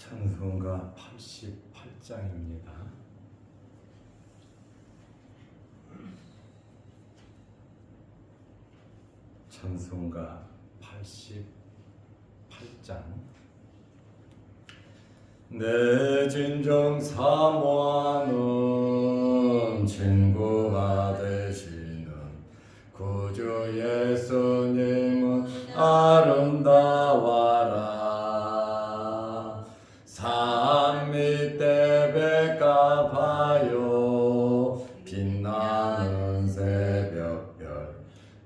찬송가 88장입니다. 찬송가 88장. 내 진정 사모하는 친구가 되시는 구주 예수님은 아름다워라. 산 밑에 배가 봐요 빛나는 새벽별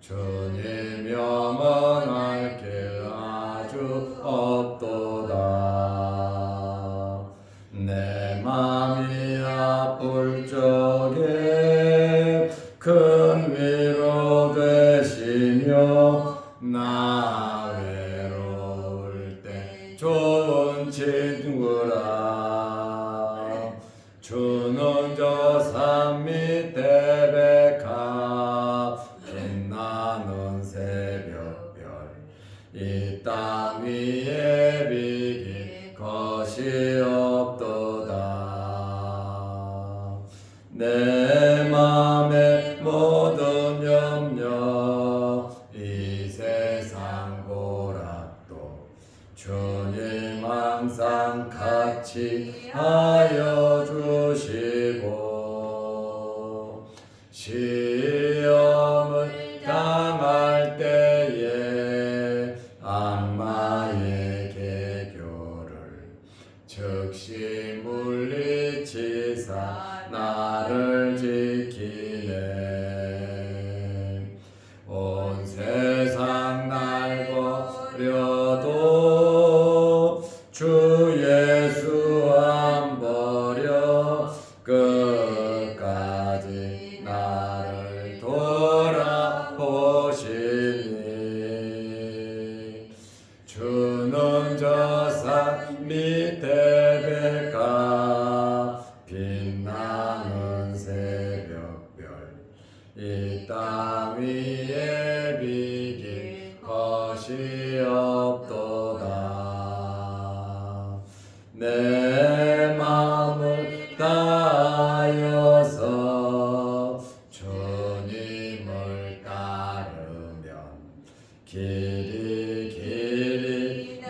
주님 영원할 길 아주 없도다. 내 맘이 아플 적에 큰 위로 되시며 나 외로울 때 좋은 친구라. 주는 저 산 밑에 백합 빛나는 새벽별 이 땅 위에 비길 것이 없도다. 내 맘의 모든 염려 이 세상 고락도 주님 항상 같이 하여 주시고 시험을 당할 때에 악마의 개교를 즉시 물리치사 나를 지키네. 온 세상 날 버려도 주 예수 안 버려 끝까지 나를 돌아보시니. 주는 저 산 밑에 백합 빛나는 새벽별 이 땅 위에 비길 것이 없도다. 내 마음을 다하여서 주님을 따르면 길이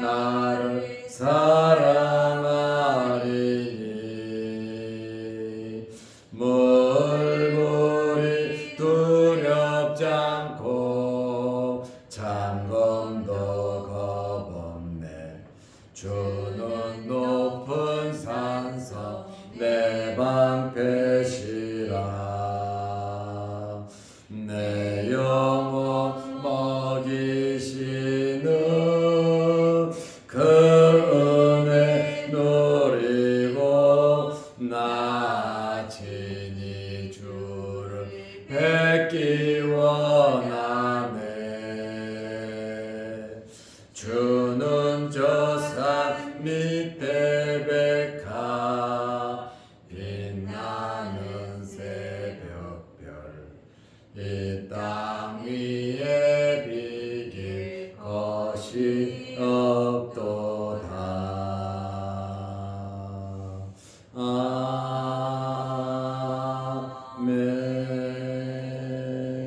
나를 사랑하리니. 물물이 두렵지 않고 잠금도 겁없네. 주는 높은 산성 내 방패시라. 내 영혼 먹이시는 그 은혜 누리고 나 친히 주를 뵙기 원하네. 주는 저 산 밑에 백합 빛나는 새벽별 이 땅 위에 비길 것이 없도다.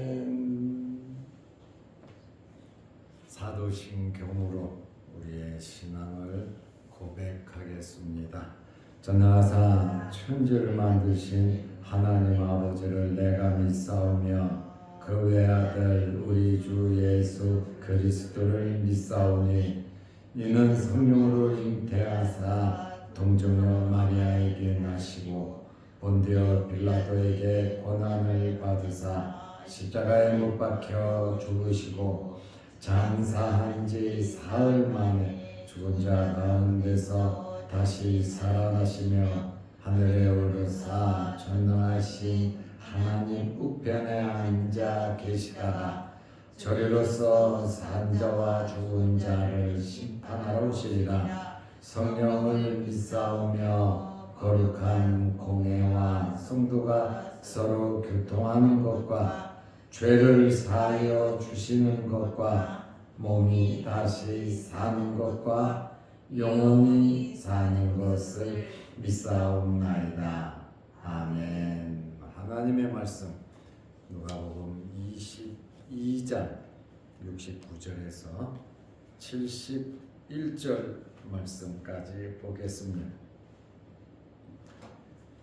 아멘. 사도신경으로 우리의 신앙을 고백하겠습니다. 전하사 천지를 만드신 하나님 아버지를 내가 믿사오며 그 외아들 우리 주 예수 그리스도를 믿사오니 이는 성령으로 잉태하사 동정녀 마리아에게 나시고 본디오 빌라도에게 고난을 받으사 십자가에 못 박혀 죽으시고 장사한 지 사흘 만에 죽은 자 가운데서 다시 살아나시며 하늘에 오르사 전능하신 하나님 우편에 앉아 계시다가 저리로서 산 자와 죽은 자를 심판하러 오시리라. 성령을 믿사오며 거룩한 공회와 성도가 서로 교통하는 것과 죄를 사하여 주시는 것과 몸이 다시 사는 것과 영원히 사는 것을 믿사옵나이다. 아멘. 하나님의 말씀 누가복음 22장 69절에서 71절 말씀까지 보겠습니다.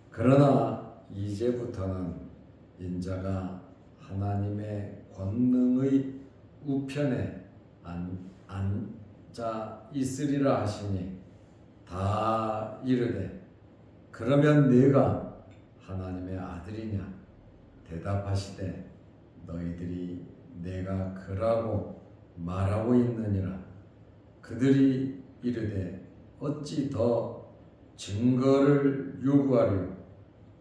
그러나 이제부터는 인자가 하나님의 권능의 우편에 앉아 있으리라 하시니 다 이르되 그러면 네가 하나님의 아들이냐 대답하시되 너희들이 내가 그라고 말하고 있느니라. 그들이 이르되 어찌 더 증거를 요구하려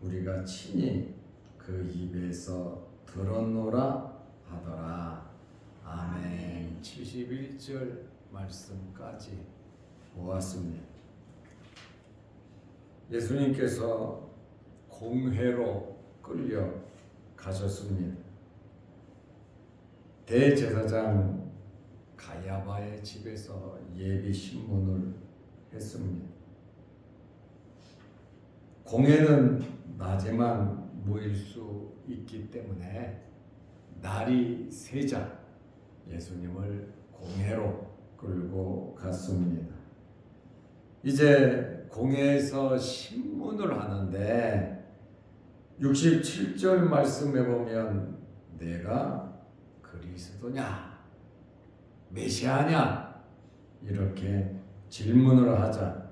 우리가 친히 그 입에서 들었노라 하더라. 아멘. 71절 말씀까지 보았습니다. 예수님께서 공회로 끌려 가셨습니다. 대제사장 가야바의 집에서 예비 신문을 했습니다. 공회는 낮에만 모일 수 있기 때문에 날이 새자 예수님을 공회로 끌고 갔습니다. 이제 공회에서 신문을 하는데 67절 말씀에 보면 내가 그리스도냐 메시아냐 이렇게 질문을 하자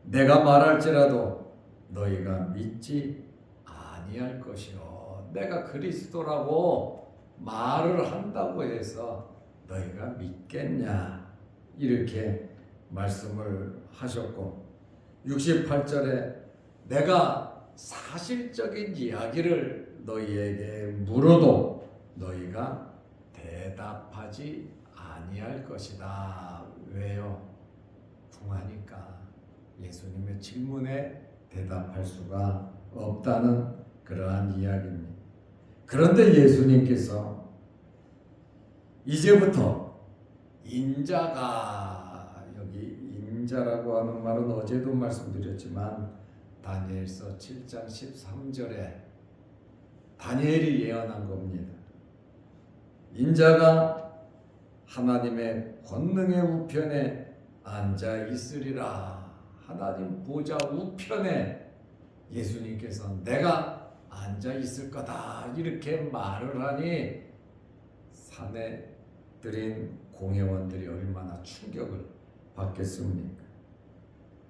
내가 말할지라도 너희가 믿지 아니할 것이요. 내가 그리스도라고 말을 한다고 해서 너희가 믿겠냐 이렇게 말씀을 하셨고 68절에 내가 사실적인 이야기를 너희에게 물어도 너희가 대답하지 아니할 것이다. 왜요? 궁하니까 예수님의 질문에 대답할 수가 없다는 그러한 이야기입니다. 그런데 예수님께서 이제부터 인자가 여기 인자라고 하는 말은 어제도 말씀드렸지만 다니엘서 7장 13절에 다니엘이 예언한 겁니다. 인자가 하나님의 권능의 우편에 앉아 있으리라. 하나님 보좌 우편에 예수님께서 내가 앉아 있을 거다 이렇게 말을 하니 산에 들인 공회원들이 얼마나 충격을 받겠습니까?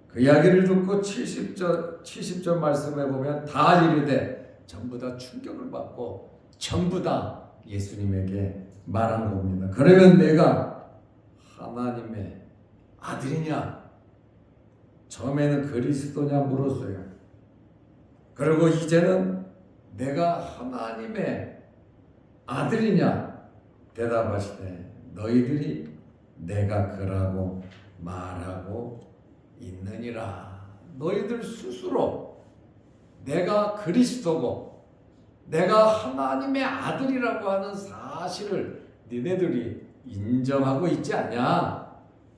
그 이야기를 듣고 70절 말씀에 보면 다 이르되 전부 다 충격을 받고 전부 다 예수님에게 말한 겁니다. 그러면 내가 하나님의 아들이냐? 처음에는 그리스도냐 물었어요. 그리고 이제는 내가 하나님의 아들이냐? 대답하시되 너희들이 내가 그라고 말하고 있느니라. 너희들 스스로 내가 그리스도고 내가 하나님의 아들이라고 하는 사실을 니네들이 인정하고 있지 않냐?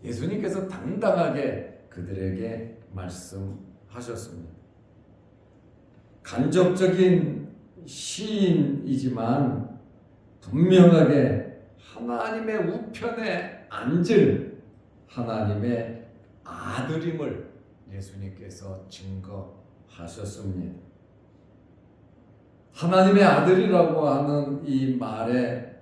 예수님께서 당당하게 그들에게 말씀하셨습니다. 간접적인 시인이지만 분명하게 하나님의 우편에 앉을 하나님의 아들임을 예수님께서 증거하셨습니다. 하나님의 아들이라고 하는 이 말에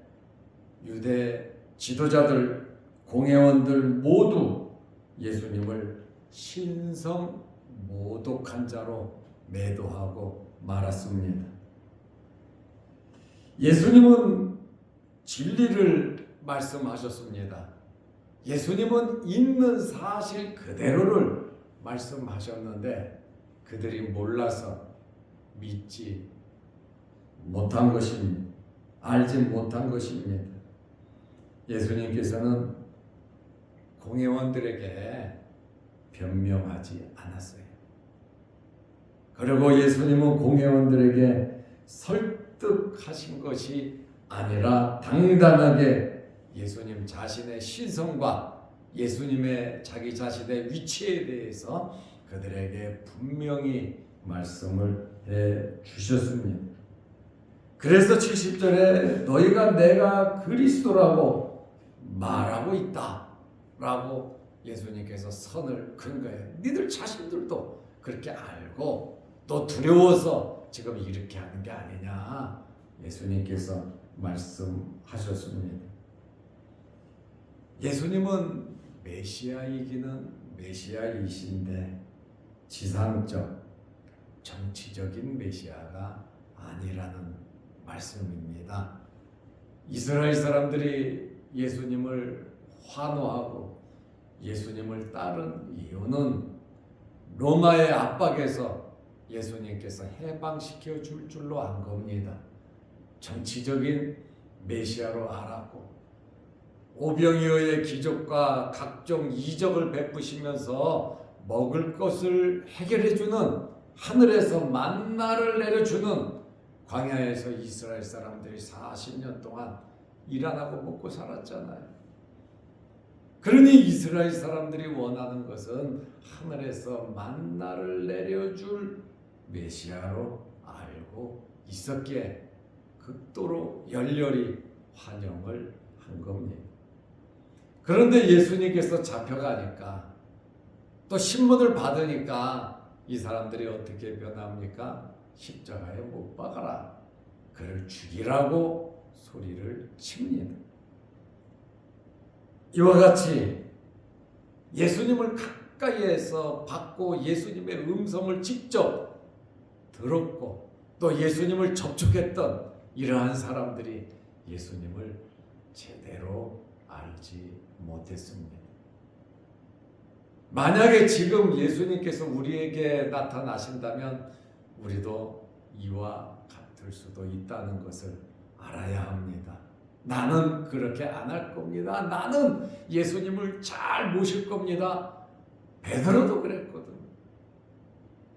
유대 지도자들, 공회원들 모두 예수님을 신성 모독한 자로 매도하고 말았습니다. 예수님은 진리를 말씀하셨습니다. 예수님은 있는 사실 그대로를 말씀하셨는데 그들이 몰라서 믿지 못한 것입니다. 알지 못한 것입니다. 예수님께서는 공회원들에게 변명하지 않았어요. 그리고 예수님은 공회원들에게 설득하신 것이 아니라 당당하게 예수님 자신의 신성과 예수님의 자기 자신의 위치에 대해서 그들에게 분명히 말씀을 해 주셨습니다. 그래서 70절에 너희가 내가 그리스도라고 말하고 있다 라고 예수님께서 선을 그은 거예요. 니들 자신들도 그렇게 알고 또 두려워서 지금 이렇게 하는 게 아니냐 예수님께서 말씀하셨습니다. 예수님은 메시아이기는 메시아이신데 지상적 정치적인 메시아가 아니라는 말씀입니다. 이스라엘 사람들이 예수님을 환호하고 예수님을 따른 이유는 로마의 압박에서 예수님께서 해방시켜 줄 줄로 안 겁니다. 정치적인 메시아로 알았고 오병이어의 기적과 각종 이적을 베푸시면서 먹을 것을 해결해주는 하늘에서 만나를 내려주는 광야에서 이스라엘 사람들이 40년 동안 일 안 하고 먹고 살았잖아요. 그러니 이스라엘 사람들이 원하는 것은 하늘에서 만나를 내려줄 메시아로 알고 있었기에 극도로 열렬히 환영을 한 겁니다. 그런데 예수님께서 잡혀가니까 또 신문을 받으니까 이 사람들이 어떻게 변합니까? 십자가에 못 박아라. 그를 죽이라고 소리를 칩니다. 이와 같이 예수님을 가까이에서 받고 예수님의 음성을 직접 들었고 또 예수님을 접촉했던 이러한 사람들이 예수님을 제대로 알지 못했습니다. 만약에 지금 예수님께서 우리에게 나타나신다면 우리도 이와 같을 수도 있다는 것을 알아야 합니다. 나는 그렇게 안 할 겁니다. 나는 예수님을 잘 모실 겁니다. 베드로도 그랬거든.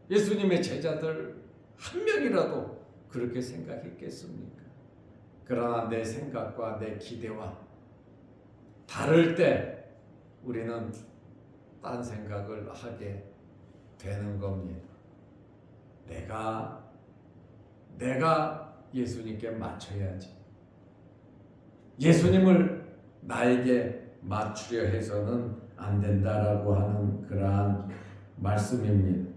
예수님의 제자들 한 명이라도 그렇게 생각했겠습니까? 그러나 내 생각과 내 기대와 다를 때 우리는 딴 생각을 하게 되는 겁니다. 내가 예수님께 맞춰야지. 예수님을 나에게 맞추려 해서는 안 된다라고 하는 그러한 말씀입니다.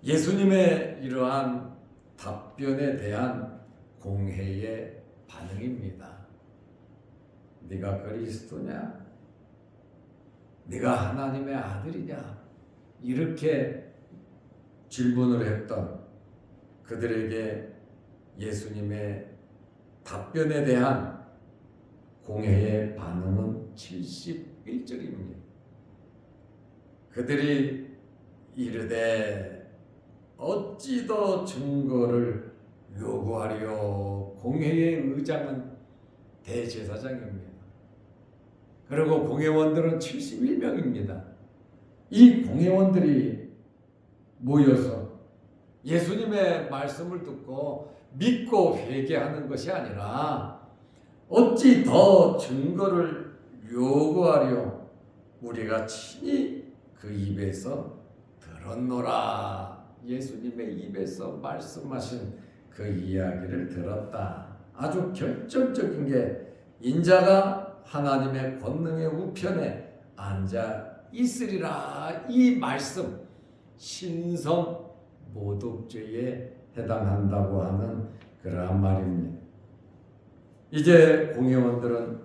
예수님의 이러한 답변에 대한 공회의 반응입니다. 네가 그리스도냐? 네가 하나님의 아들이냐? 이렇게 질문을 했던 그들에게 예수님의 답변에 대한 공회의 반응은 71절입니다. 그들이 이르되 어찌 더 증거를 요구하리요? 공회의 의장은 대제사장입니다. 그리고 공회원들은 71명입니다. 이 공회원들이 모여서 예수님의 말씀을 듣고 믿고 회개하는 것이 아니라 어찌 더 증거를 요구하려 우리가 친히 그 입에서 들었노라. 예수님의 입에서 말씀하신 그 이야기를 들었다. 아주 결정적인 게 인자가 하나님의 권능의 우편에 앉아 있으리라. 이 말씀 신성 모독죄에 해당한다고 하는 그러한 말입니다. 이제 공회원들은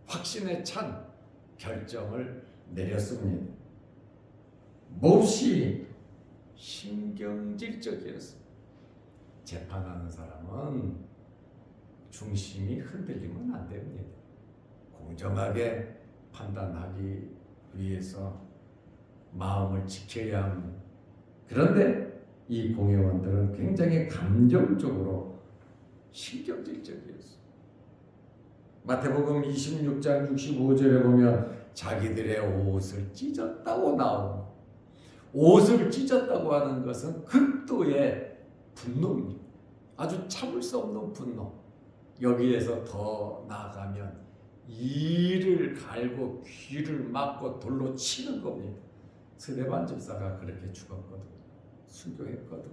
확신에 찬 결정을 내렸습니다. 몹시 신경질적이었습니다. 재판하는 사람은 중심이 흔들리면 안 됩니다. 공정하게 판단하기 위해서 마음을 지켜야 합니다. 그런데 이 공회원들은 굉장히 감정적으로 신경질적이었어요. 마태복음 26장 65절에 보면 자기들의 옷을 찢었다고 나옵니다. 옷을 찢었다고 하는 것은 극도의 분노입니다. 아주 참을 수 없는 분노. 여기에서 더 나아가면 이를 갈고 귀를 막고 돌로 치는 겁니다. 스데반 집사가 그렇게 죽었거든. 순교했거든.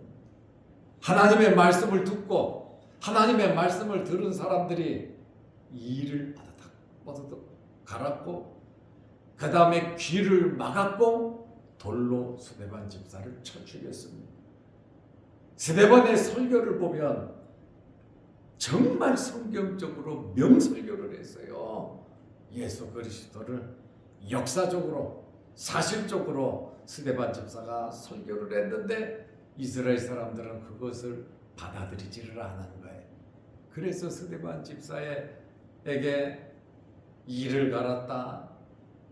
하나님의 말씀을 듣고 하나님의 말씀을 들은 사람들이 이를 빠드득 갈았고 그 다음에 귀를 막았고 돌로 스데반 집사를 쳐 죽였습니다. 스데반의 설교를 보면 정말 성경적으로 명설교를 했어요. 예수 그리스도를 역사적으로 사실적으로 스데반 집사가 설교를 했는데 이스라엘 사람들은 그것을 받아들이지를 않은 거예요. 그래서 스데반 집사에게 이를 갈았다,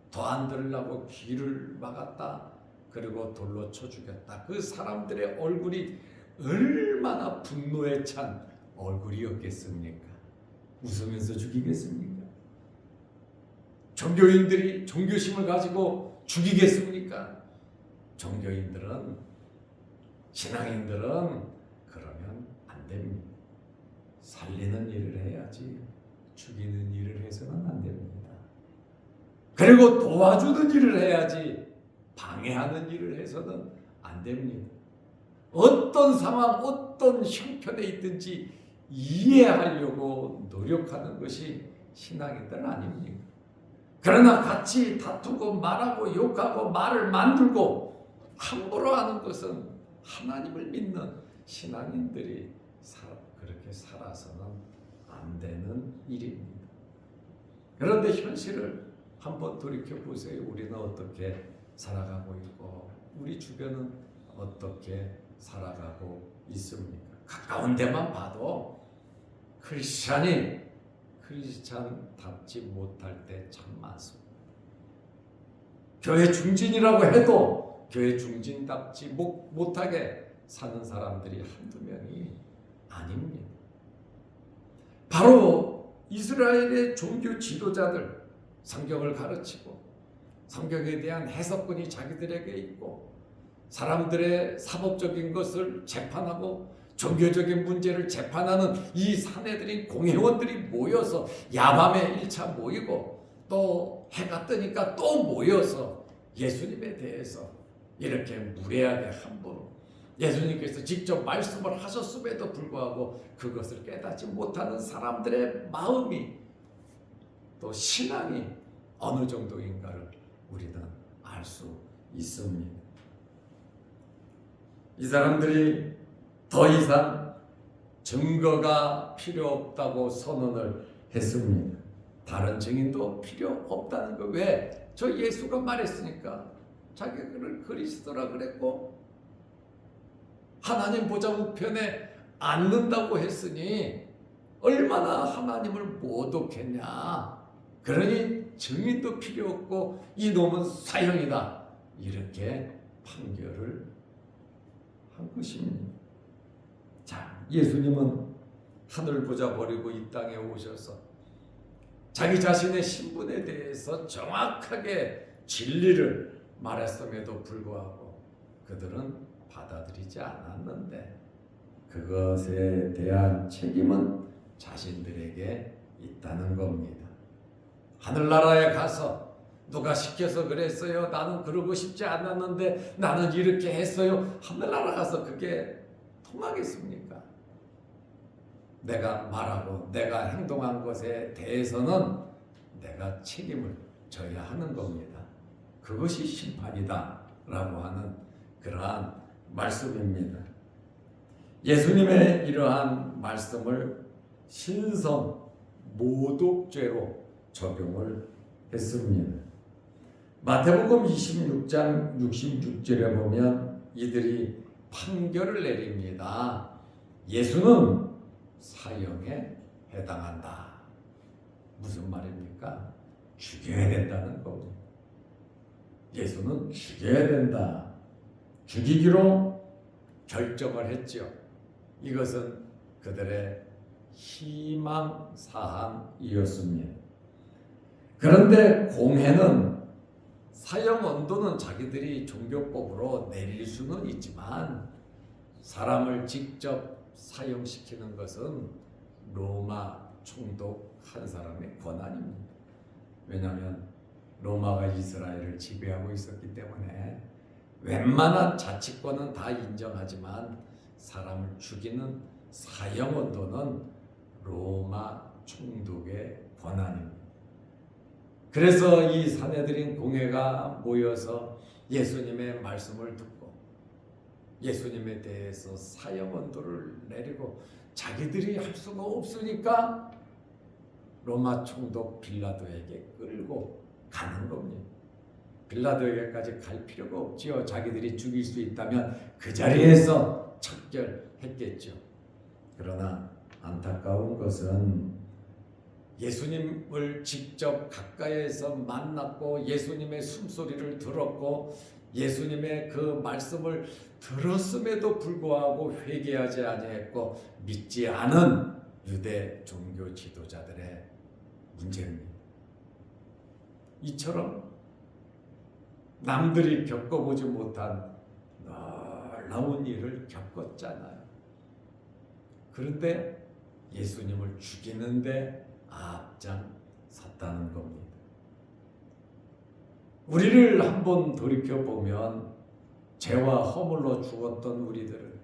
더 안 들으려고 귀를 막았다, 그리고 돌로 쳐 죽였다. 그 사람들의 얼굴이 얼마나 분노에 찬 얼굴이었겠습니까? 웃으면서 죽이겠습니까? 종교인들이 종교심을 가지고 죽이겠습니까? 종교인들은, 신앙인들은 그러면 안 됩니다. 살리는 일을 해야지 죽이는 일을 해서는 안 됩니다. 그리고 도와주는 일을 해야지 방해하는 일을 해서는 안 됩니다. 어떤 상황, 어떤 형편에 있든지 이해하려고 노력하는 것이 신앙인들 아닙니까? 그러나 같이 다투고 말하고 욕하고 말을 만들고 함부로 하는 것은 하나님을 믿는 신앙인들이 그렇게 살아서는 안 되는 일입니다. 그런데 현실을 한번 돌이켜 보세요. 우리는 어떻게 살아가고 있고 우리 주변은 어떻게 살아가고 있습니까? 가까운 데만 봐도 크리스찬답지 못할 때 참 많습니다. 교회 중진이라고 해도 교회 중진답지 못하게 사는 사람들이 한두 명이 아닙니다. 바로 이스라엘의 종교 지도자들, 성경을 가르치고 성경에 대한 해석권이 자기들에게 있고 사람들의 사법적인 것을 재판하고 종교적인 문제를 재판하는 이 사내들인 공회원들이 모여서 야밤에 1차 모이고 또 해가 뜨니까 또 모여서 예수님에 대해서 이렇게 무례하게 함부로 예수님께서 직접 말씀을 하셨음에도 불구하고 그것을 깨닫지 못하는 사람들의 마음이 또 신앙이 어느 정도인가를 우리는 알 수 있습니다. 이 사람들이 더 이상 증거가 필요 없다고 선언을 했습니다. 다른 증인도 필요 없다는 거. 왜? 저 예수가 말했으니까. 자기를 그리스도라 그랬고 하나님 보좌 우편에 앉는다고 했으니 얼마나 하나님을 모독했냐. 그러니 증인도 필요 없고 이놈은 사형이다. 이렇게 판결을 한 것입니다. 자, 예수님은 하늘 보좌 버리고 이 땅에 오셔서 자기 자신의 신분에 대해서 정확하게 진리를 말했음에도 불구하고 그들은 받아들이지 않았는데 그것에 대한 책임은 자신들에게 있다는 겁니다. 하늘나라에 가서 누가 시켜서 그랬어요? 나는 그러고 싶지 않았는데 나는 이렇게 했어요. 하늘나라 가서 그게 통하겠습니까? 내가 말하고 내가 행동한 것에 대해서는 내가 책임을 져야 하는 겁니다. 그것이 심판이다 라고 하는 그러한 말씀입니다. 예수님의 이러한 말씀을 신성 모독죄로 적용을 했습니다. 마태복음 26장 66절에 보면 이들이 판결을 내립니다. 예수는 사형에 해당한다. 무슨 말입니까? 죽여야 된다는 겁니다. 예수는 죽여야 된다. 죽이기로 결정을 했죠. 이것은 그들의 희망사항이었습니다. 그런데 공회는 사형 언도는 자기들이 종교법으로 내릴 수는 있지만 사람을 직접 사형시키는 것은 로마 총독 한 사람의 권한입니다. 왜냐하면 로마가 이스라엘을 지배하고 있었기 때문에 웬만한 자치권은 다 인정하지만 사람을 죽이는 사형언도는 로마 총독의 권한입니다. 그래서 이 사내들인 공회가 모여서 예수님의 말씀을 듣고 예수님에 대해서 사형언도를 내리고 자기들이 할 수가 없으니까 로마 총독 빌라도에게 끌고 가는 겁니다. 빌라도에게까지 갈 필요가 없지요. 자기들이 죽일 수 있다면 그 자리에서 척결했겠죠. 그러나 안타까운 것은 예수님을 직접 가까이에서 만났고 예수님의 숨소리를 들었고 예수님의 그 말씀을 들었음에도 불구하고 회개하지 아니했고 믿지 않은 유대 종교 지도자들의 문제입니다. 이처럼 남들이 겪어보지 못한 놀라운 일을 겪었잖아요. 그런데 예수님을 죽이는데 앞장섰다는 겁니다. 우리를 한번 돌이켜보면 죄와 허물로 죽었던 우리들을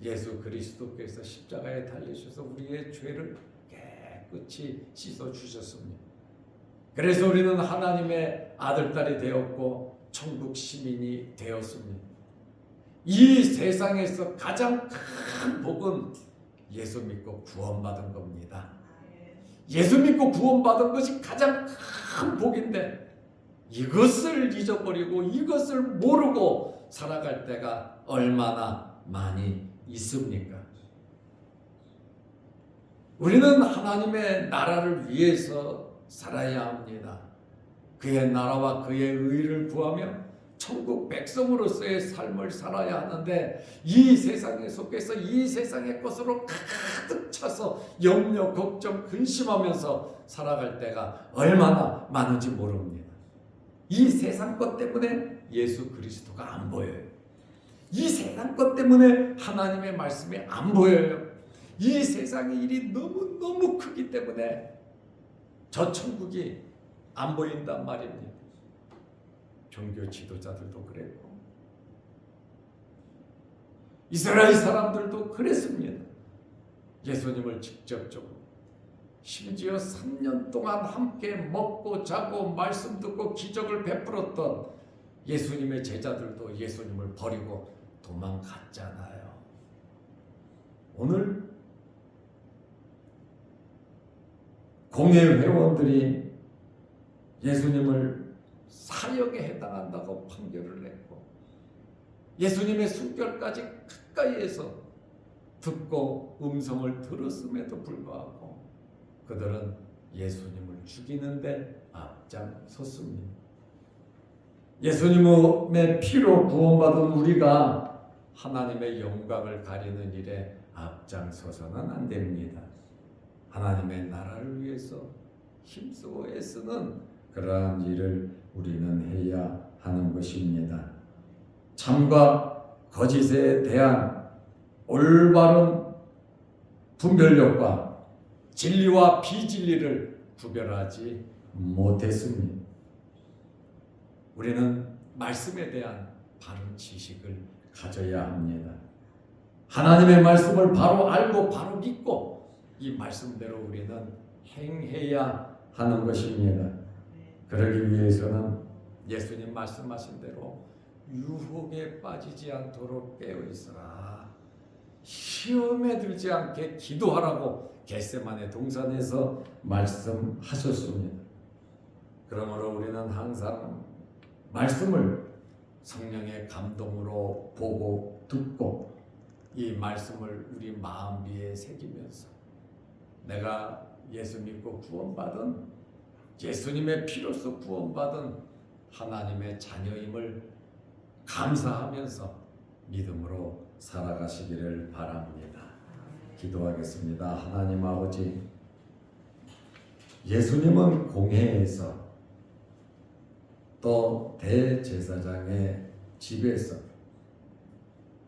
예수 그리스도께서 십자가에 달리셔서 우리의 죄를 깨끗이 씻어주셨습니다. 그래서 우리는 하나님의 아들딸이 되었고 천국 시민이 되었습니다. 이 세상에서 가장 큰 복은 예수 믿고 구원받은 겁니다. 예수 믿고 구원받은 것이 가장 큰 복인데 이것을 잊어버리고 이것을 모르고 살아갈 때가 얼마나 많이 있습니까? 우리는 하나님의 나라를 위해서 살아야 합니다. 그의 나라와 그의 의를 구하며 천국 백성으로서의 삶을 살아야 하는데 이 세상에 속해서 이 세상의 것으로 가득 차서 염려, 걱정, 근심하면서 살아갈 때가 얼마나 많은지 모릅니다. 이 세상 것 때문에 예수 그리스도가 안 보여요. 이 세상 것 때문에 하나님의 말씀이 안 보여요. 이 세상의 일이 너무너무 크기 때문에 저 천국이 안 보인단 말입니다. 종교 지도자들도 그랬고 이스라엘 사람들도 그랬습니다. 예수님을 직접적으로 심지어 3년 동안 함께 먹고 자고 말씀 듣고 기적을 베풀었던 예수님의 제자들도 예수님을 버리고 도망갔잖아요. 오늘 공회 회원들이 예수님을 사형에 해당한다고 판결을 냈고 예수님의 숨결까지 가까이에서 듣고 음성을 들었음에도 불구하고 그들은 예수님을 죽이는데 앞장섰습니다. 예수님의 피로 구원받은 우리가 하나님의 영광을 가리는 일에 앞장서서는 안 됩니다. 하나님의 나라를 위해서 힘쓰고 애쓰는 그러한 일을 우리는 해야 하는 것입니다. 참과 거짓에 대한 올바른 분별력과 진리와 비진리를 구별하지 못했습니다. 우리는 말씀에 대한 바른 지식을 가져야 합니다. 하나님의 말씀을 바로 알고 바로 믿고 이 말씀대로 우리는 행해야 하는 것입니다. 그러기 위해서는 예수님 말씀하신 대로 유혹에 빠지지 않도록 깨어 있어라. 시험에 들지 않게 기도하라고 겟세마네 동산에서 말씀하셨습니다. 그러므로 우리는 항상 말씀을 성령의 감동으로 보고 듣고 이 말씀을 우리 마음비에 새기면서 내가 예수 믿고 구원받은 예수님의 피로써 구원받은 하나님의 자녀임을 감사하면서 믿음으로 살아가시기를 바랍니다. 기도하겠습니다. 하나님 아버지, 예수님은 공회에서 또 대제사장의 집에서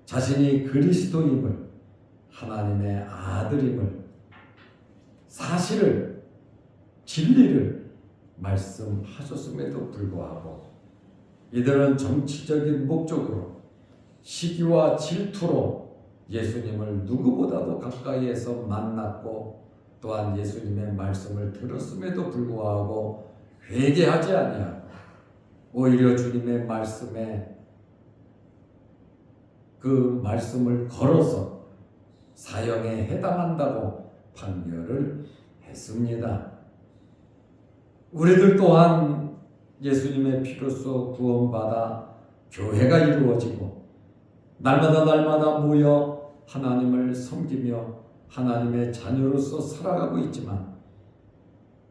자신이 그리스도임을 하나님의 아들임을 사실을 진리를 말씀하셨음에도 불구하고 이들은 정치적인 목적으로 시기와 질투로 예수님을 누구보다도 가까이에서 만났고 또한 예수님의 말씀을 들었음에도 불구하고 회개하지 아니하고 오히려 주님의 말씀에 그 말씀을 걸어서 사형에 해당한다고 판결을 했습니다. 우리들 또한 예수님의 피로써 구원받아 교회가 이루어지고 날마다 모여 하나님을 섬기며 하나님의 자녀로서 살아가고 있지만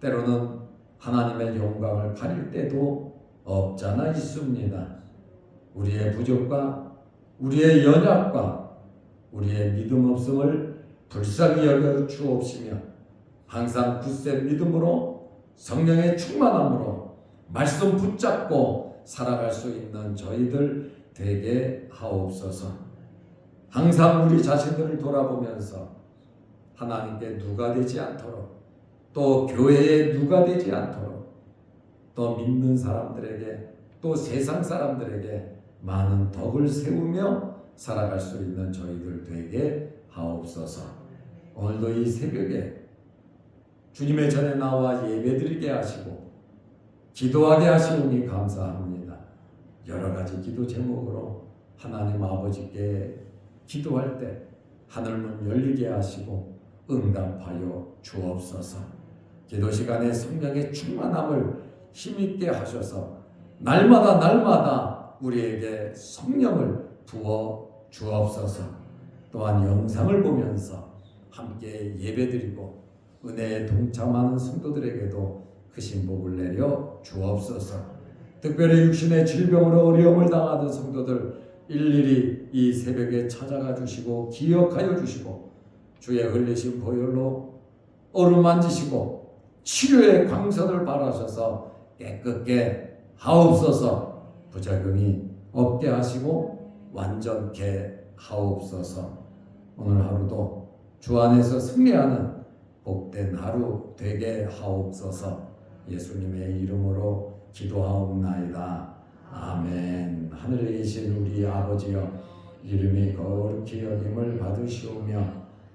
때로는 하나님의 영광을 가릴 때도 없잖아 있습니다. 우리의 부족과 우리의 연약과 우리의 믿음 없음을 불쌍히 여겨 주옵시며 항상 굳센 믿음으로 성령의 충만함으로 말씀 붙잡고 살아갈 수 있는 저희들 되게 하옵소서. 항상 우리 자신들을 돌아보면서 하나님께 누가 되지 않도록 또 교회에 누가 되지 않도록 또 믿는 사람들에게 또 세상 사람들에게 많은 덕을 세우며 살아갈 수 있는 저희들 되게 하옵소서. 오늘도 이 새벽에 주님의 전에 나와 예배드리게 하시고 기도하게 하시오니 감사합니다. 여러 가지 기도 제목으로 하나님 아버지께 기도할 때 하늘문 열리게 하시고 응답하여 주옵소서. 기도 시간에 성령의 충만함을 힘있게 하셔서 날마다 우리에게 성령을 부어 주옵소서. 또한 영상을 보면서 함께 예배드리고 은혜에 동참하는 성도들에게도 크신 복을 내려 주옵소서. 특별히 육신의 질병으로 어려움을 당하는 성도들 일일이 이 새벽에 찾아가 주시고 기억하여 주시고 주의 흘리신 보혈로 어루만지시고 치료의 광선을 바라셔서 깨끗게 하옵소서. 부작용이 없게 하시고 완전케 하옵소서. 오늘 하루도 주 안에서 승리하는 복된 하루 되게 하옵소서. 예수님의 이름으로 기도하옵나이다. 아멘. 하늘에 계신 우리 아버지여, 이름이 거룩히 여김을 받으시오며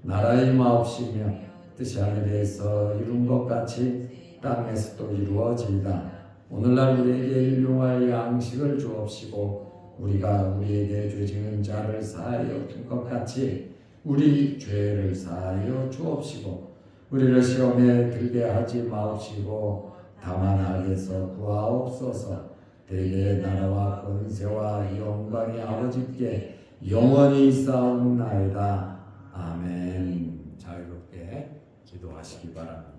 나라의 마옵시며 뜻이 하늘에서 이룬 것 같이 땅에서도 이루어지이다. 오늘날 우리에게 일용할 양식을 주옵시고 우리가 우리에게 죄 지은 자를 사하여 준 것 같이 우리 죄를 사하여 주옵시고 우리를 시험에 들게 하지 마옵시고 다만 악에서 구하옵소서. 대개의 나라와 권세와 영광이 아버지께 영원히 있사옵나이다. 아멘. 자유롭게 기도하시기 바랍니다.